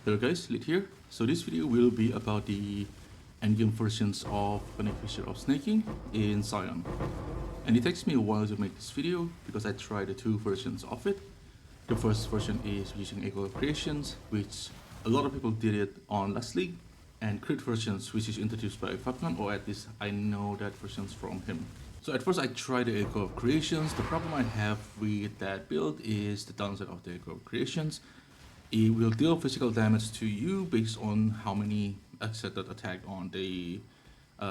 Hello guys, Lit here. So this video will be about the endgame versions of Beneficiary of Snaking in Scion. And it takes me a while to make this video because I tried the two versions of it. The first version is using Echo Creations, which a lot of people did it on last league, and Crit versions, which is introduced by Fabman, or at least I know that version's from him. So at first I tried the Echo of Creations. The problem I have with that build is the downside of the Echo of Creations. It will deal physical damage to you based on how many accepted attack on the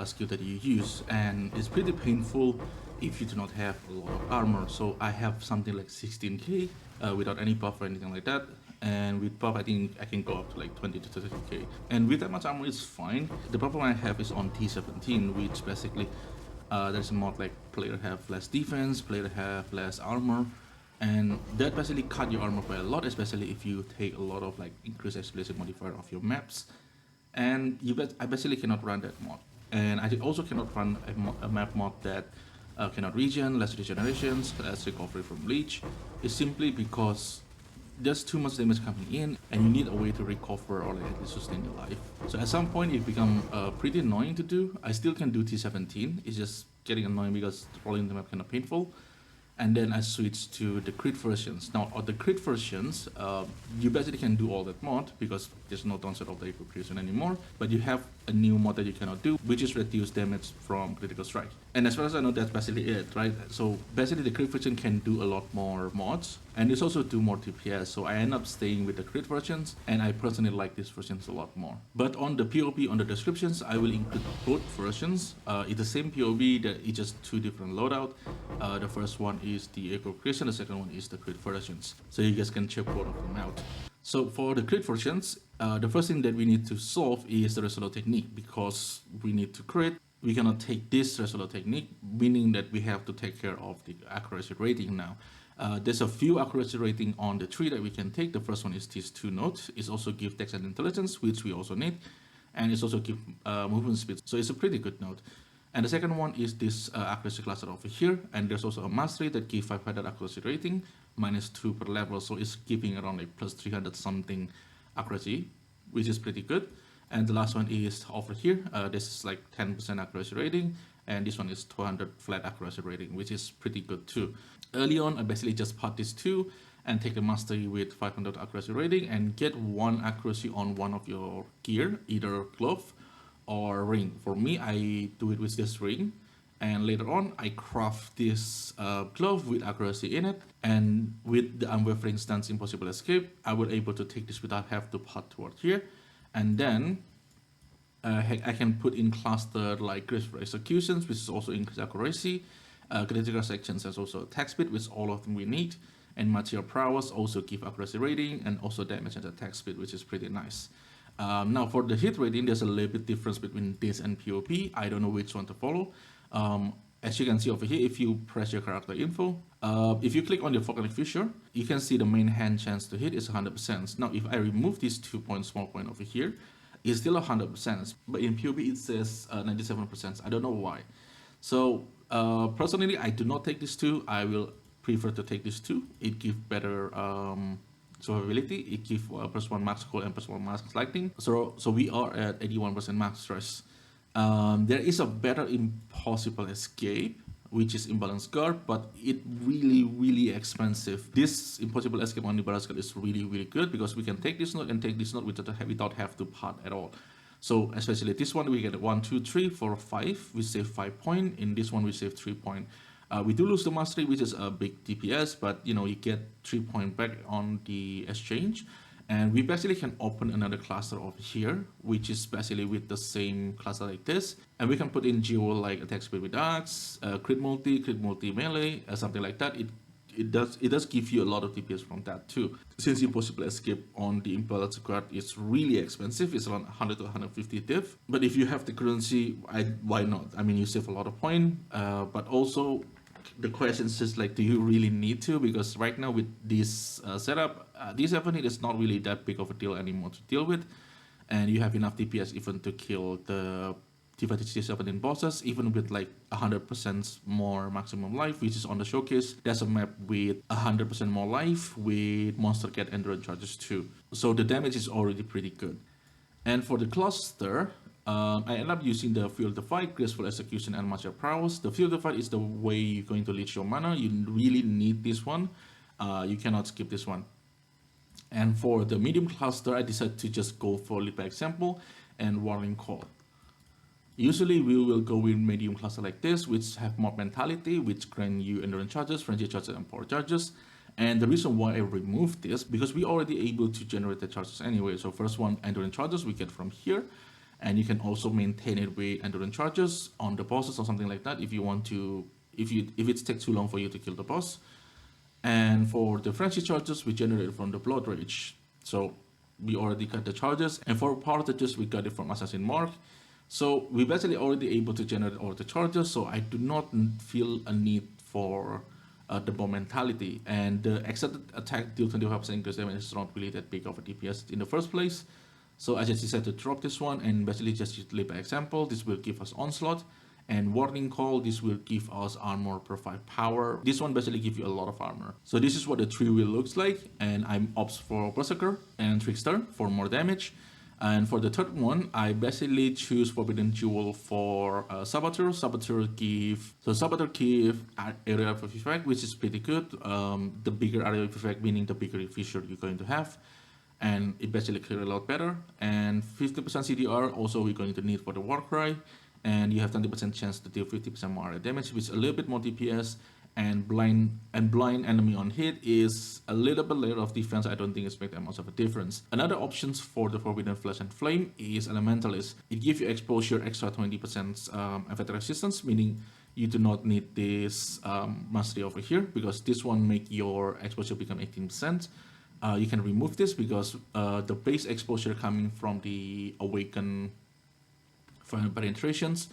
skill that you use, and it's pretty painful if you do not have a lot of armor. So I have something like 16k without any buff or anything like that, and with buff I think I can go up to like 20 to 30k, and with that much armor it's fine. The problem I have is on T17, which basically there's a mod like player have less defense, player have less armor, and that basically cut your armor by a lot, especially if you take a lot of like increased explosive modifier of your maps. And I basically cannot run that mod, and I also cannot run a map mod that cannot regen, less regenerations, less recovery from leech. It's simply because there's too much damage coming in and you need a way to recover or like at least sustain your life. So at some point it become pretty annoying to do. I still can do T17, it's just getting annoying because rolling the map kind of painful. And then I switched to the crit versions. Now on the crit versions, you basically can do all that mod because there's no downside of the eco creation anymore, but you have a new mod that you cannot do, which is reduce damage from critical strike. And as far as I know, that's basically it, right? So basically the crit version can do a lot more mods, and it's also do more DPS. So I end up staying with the crit versions, and I personally like these versions a lot more. But on the POB, on the descriptions, I will include both versions. It's the same POB, that it's just two different loadout. The first one is the echo creation, the second one is the crit versions. So you guys can check both of them out. So for the crit versions, the first thing that we need to solve is the resolo technique, because we need to crit. We cannot take this resolo technique, meaning that we have to take care of the accuracy rating now. There's a few accuracy rating on the tree that we can take. The first one is these two nodes. It's also give text and intelligence, which we also need, and it's also give movement speed. So it's a pretty good node. And the second one is this accuracy cluster over here, and there's also a mastery that gives 500 accuracy rating, -2 per level, so it's giving around like plus 300 something accuracy, which is pretty good. And the last one is over here. This is like 10% accuracy rating, and this one is 200 flat accuracy rating, which is pretty good too. Early on, I basically just part these two and take a mastery with 500 accuracy rating and get 1 accuracy on one of your gear, either glove or ring. For me, I do it with this ring, and later on I craft this glove with accuracy in it, and with the unwavering stance impossible escape, I will able to take this without have to part toward here. And then I can put in cluster like graceful executions, which is also increased accuracy, critical sections as also attack speed, which all of them we need, and material prowess also give accuracy rating and also damage and attack speed, which is pretty nice. Now for the hit rating, there's a little bit difference between this and POP. I don't know which one to follow. As you can see over here, if you press your character info, if you click on the Volcanic Fissure, you can see the main hand chance to hit is 100%. Now if I remove these 2 point small point over here, it's still 100%, but in POB it says 97%. I don't know why. So personally, I do not take these two. I will prefer to take these two. It gives better survivability. It gives +1 max cold and +1 max lightning. So we are at 81% max stress. There is a better impossible escape, which is Imbalanced Guard, but it really expensive. This impossible escape on Imbalanced Guard is really good because we can take this node and take this node without have to part at all. So especially this one, we get 1, 2, 3, 4, 5. We save 5 points. In this one, we save 3 points. We do lose the mastery, which is a big DPS, but you know, you get 3 points back on the exchange. And we basically can open another cluster over here, which is basically with the same cluster like this. And we can put in geo like attack speed with axe, crit multi melee, something like that. It does give you a lot of DPS from that too. Since impossible escape on the Imbalanced Guard is really expensive, it's around 100 to 150 div. But if you have the currency, why not? I mean, you save a lot of points, but also the question is just like, do you really need to? Because right now with this setup, this happening is not really that big of a deal anymore to deal with, and you have enough DPS even to kill the T17 bosses, even with like 100% more maximum life, which is on the showcase. There's a map with 100% more life with monster get endurance charges too. So the damage is already pretty good. And for the cluster, I end up using the Fuel the Fight, Graceful Execution, and Martial Prowess. The Fuel the Fight is the way you're going to leech your mana. You really need this one. You cannot skip this one. And for the medium cluster, I decided to just go for Lead by Example and Warning Call. Usually we will go with medium cluster like this, which have Mob Mentality, which grant you endurance charges, frenzy charges, and power charges. And the reason why I removed this, because we already able to generate the charges anyway. So first one, endurance charges we get from here, and you can also maintain it with endurance charges on the bosses or something like that if you want to, if it takes too long for you to kill the boss. And for the frenzy charges, we generate from the Blood Rage. So we already got the charges, and for power charges we got it from Assassin Mark. So we basically already able to generate all the charges, so I do not feel a need for the bomb mentality. And the accepted attack deal 25% increase damage is not really that big of a DPS in the first place. So I just decided to drop this one and basically just use Lead by Example. This will give us Onslaught. And Warning Call, this will give us armor per 5 power. This one basically gives you a lot of armor. So this is what the 3-wheel looks like. And I'm opts for Berserker and Trickster for more damage. And for the third one, I basically choose Forbidden Jewel for Saboteur. Saboteur give area of effect, which is pretty good. The bigger area of effect, meaning the bigger fissure you're going to have. And it basically clears a lot better. And 50% CDR also we're going to need for the Warcry. And you have 20% chance to deal 50% more area damage, which is a little bit more DPS. And blind enemy on hit is a little bit layer of defense. I don't think it's make that much of a difference. Another options for the Forbidden Flesh and Flame is Elementalist. It gives you exposure extra 20% effect resistance, meaning you do not need this mastery over here, because this one make your exposure become 18%. You can remove this because the base exposure coming from the Awaken penetrations.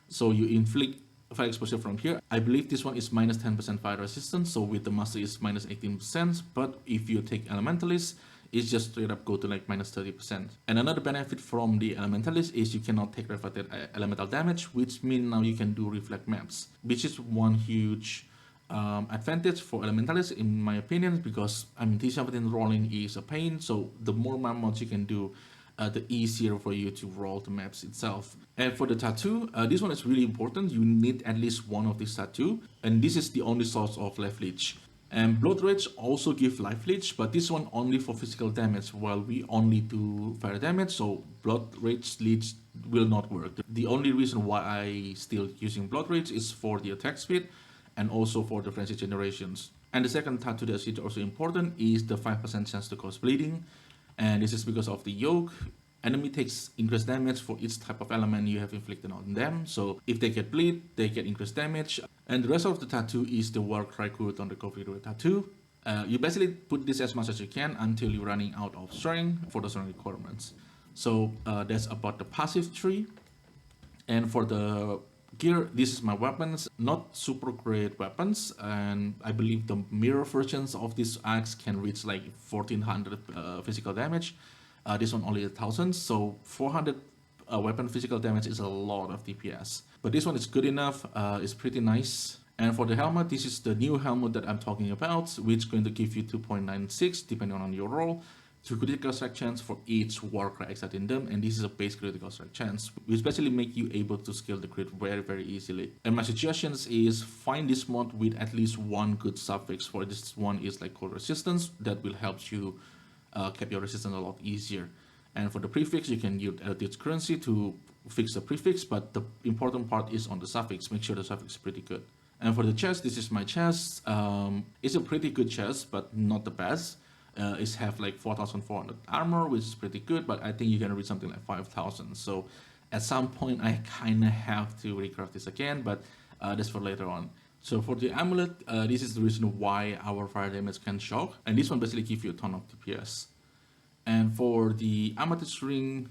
So you inflict fire exposure from here. I believe this one is minus 10% fire resistance, so with the master is minus 18%, but if you take Elementalist, it's just straight up go to like minus 30%. And another benefit from the Elementalist is you cannot take reflected elemental damage, which means now you can do reflect maps, which is one huge advantage for Elementalist in my opinion, because I mean T17 rolling is a pain, so the more map mods you can do, the easier for you to roll the maps itself. And for the tattoo, this one is really important. You need at least one of these tattoo, and this is the only source of life leech. And Blood Rage also give life leech, but this one only for physical damage, while we only do fire damage, so Blood Rage leech will not work. The only reason why I still using Blood Rage is for the attack speed and also for the frenzy generations. And the second tattoo that is also important is the 5% chance to cause bleeding. And this is because of the yoke. Enemy takes increased damage for each type of element you have inflicted on them. So if they get bleed, they get increased damage. And the rest of the tattoo is the Warcry Code on the configure tattoo. You basically put this as much as you can until you're running out of strength for the strength requirements. So that's about the passive tree. And for the gear, this is my weapons. Not super great weapons, and I believe the mirror versions of this axe can reach like 1400 physical damage. This one only 1000, so 400 weapon physical damage is a lot of DPS. But this one is good enough, it's pretty nice. And for the helmet, this is the new helmet that I'm talking about, which is going to give you 2.96 depending on your roll. 2 critical strike chance for each Warcry except in them, and this is a base critical strike chance, which basically make you able to scale the crit very easily. And my suggestions is find this mod with at least one good suffix. For this one is like cold resistance, that will help you keep your resistance a lot easier. And for the prefix, you can use this currency to fix the prefix, but the important part is on the suffix. Make sure the suffix is pretty good. And for the chest, this is my chest. It's a pretty good chest, but not the best. It's have like 4,400 armor, which is pretty good, but I think you can reach something like 5,000. So at some point I kind of have to recraft this again, but that's for later on. So for the amulet, this is the reason why our fire damage can shock, and this one basically gives you a ton of DPS. And for the amethyst ring,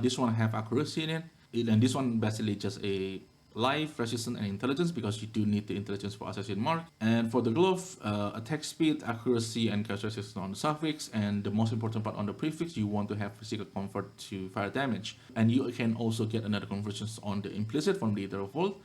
this one have accuracy in it, and this one basically just a life, resistance, and intelligence, because you do need the intelligence for assassin mark. And for the glove, attack speed, accuracy, and cast resistance on the suffix, and the most important part on the prefix, you want to have physical convert to fire damage. And you can also get another conversions on the implicit from the Ether of Volt.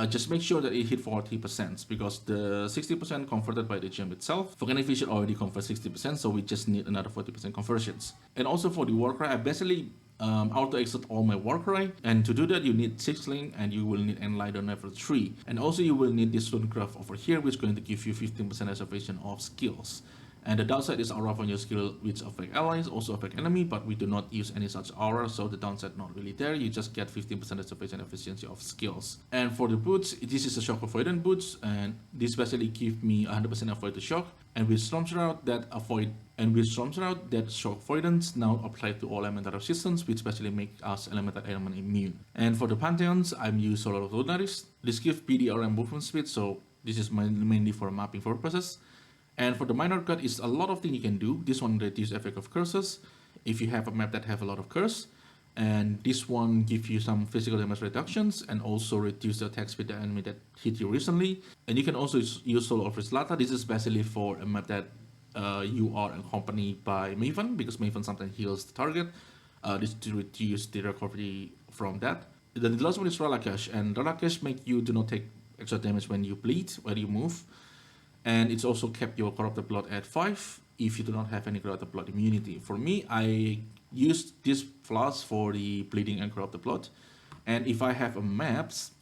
Just make sure that it hit 40%, because the 60% converted by the gem itself, for Beneficial already converts 60%, so we just need another 40% conversions. And also for the Warcry, I basically auto-exit all my Warcry, and to do that you need 6 link and you will need Enlight on level 3. And also you will need this Stonecraft over here, which is going to give you 15% reservation of skills. And the downside is aura from your skill, which affect allies, also affect enemy, but we do not use any such aura, so the downside not really there. You just get 15% reservation efficiency of skills. And for the boots, this is a shock avoidant boots, and this basically give me 100% avoid the shock. And with Storm Shroud, that shock avoidance now apply to all elemental resistance, which basically make us elemental element immune. And for the Pantheons, I'm using Solar of Lunaris. This gives PDR and movement speed, so this is mainly for mapping purposes. And for the minor cut, is a lot of things you can do. This one reduce effect of curses if you have a map that have a lot of curse, and this one give you some physical damage reductions and also reduce the attack speed the enemy that hit you recently. And you can also use Soul of Rislata. This is basically for a map that you are accompanied by Maven, because Maven sometimes heals the target. This to reduce the recovery from that. The last one is Relakash, and Relakash make you do not take extra damage when you bleed, when you move. And it's also kept your Corrupted Blood at 5 if you do not have any Corrupted Blood immunity. For me, I use this flask for the bleeding and Corrupted Blood. And if I have a maps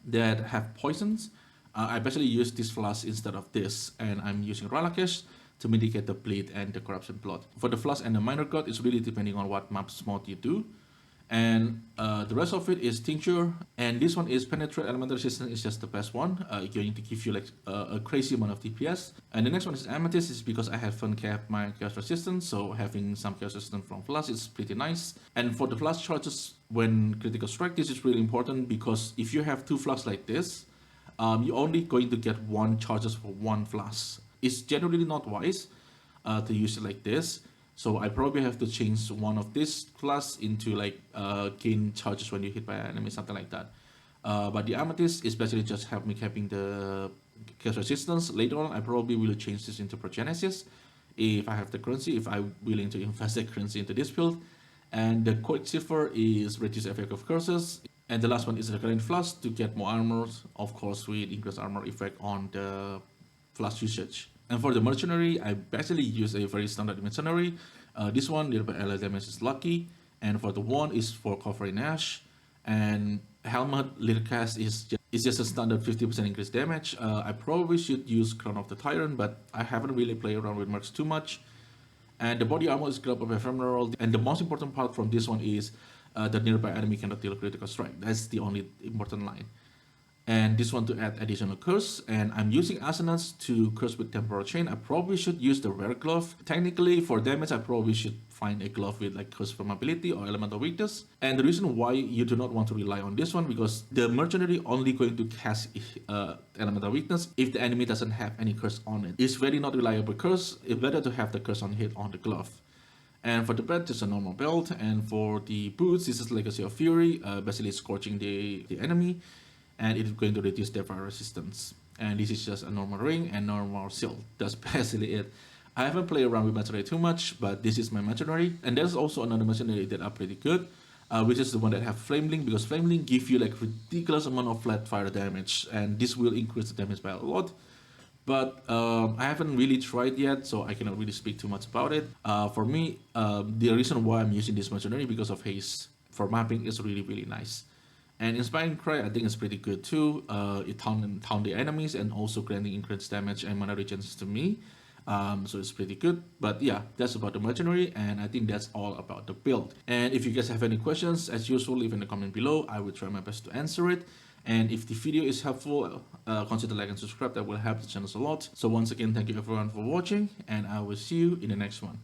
that have poisons, I basically use this flask instead of this. And I'm using Relakesh to mitigate the bleed and the Corruption Blood. For the flask and the minor god, it's really depending on what maps mod you do. And the rest of it is Tincture, and this one is Penetrate Elemental Resistance, is just the best one, going to give you like a crazy amount of DPS. And the next one is Amethyst, is because I haven't kept my Chaos Resistance, so having some Chaos Resistance from Flash is pretty nice. And for the Flash charges when critical strike, this is really important, because if you have 2 Flash like this, you're only going to get 1 charges for 1 Flash. It's generally not wise to use it like this. So I probably have to change one of this class into like gain charges when you hit by an enemy, something like that. But the Amethyst is basically just help me having the chaos resistance. Later on, I probably will change this into Progenesis if I have the currency, if I'm willing to invest the currency into this build. And the Quicksilver is reduce effect of curses. And the last one is the Current Flash to get more armor, of course with increased armor effect on the flash usage. And for the mercenary, I basically use a very standard mercenary. This one, nearby ally damage is lucky, and for the one is for covering Ash. And helmet lier cast is just a standard 50% increased damage. I probably should use Crown of the Tyrant, but I haven't really played around with mercs too much. And the body armor is Club of Ephemeral, and the most important part from this one is the nearby enemy cannot deal critical strike. That's the only important line. And this one to add additional curse, and I'm using Asanas to curse with temporal chain. I probably should use the rare glove. Technically for damage, I probably should find a glove with like curse from ability or elemental weakness. And the reason why you do not want to rely on this one, because the mercenary only going to cast elemental weakness if the enemy doesn't have any curse on it. It's very not reliable curse. It's better to have the curse on hit on the glove. And for the belt, it's a normal belt. And for the boots, this is Legacy of Fury, basically scorching the enemy. And it is going to reduce their fire resistance. And this is just a normal ring and normal shield. That's basically it. I haven't played around with mercenary too much, but this is my mercenary. And there's also another mercenary that are pretty good, which is the one that have Flamelink, because Flamelink give you like ridiculous amount of flat fire damage, and this will increase the damage by a lot. But I haven't really tried yet, so I cannot really speak too much about it. For me, the reason why I'm using this mercenary because of haste for mapping is really, really nice. And Inspiring Cry, I think is pretty good too. It taunt the enemies and also granting increased damage and mana regens to me. So it's pretty good. But yeah, that's about the mercenary, and I think that's all about the build. And if you guys have any questions, as usual, leave in the comment below. I will try my best to answer it. And if the video is helpful, consider like and subscribe. That will help the channel a lot. So once again, thank you everyone for watching, and I will see you in the next one.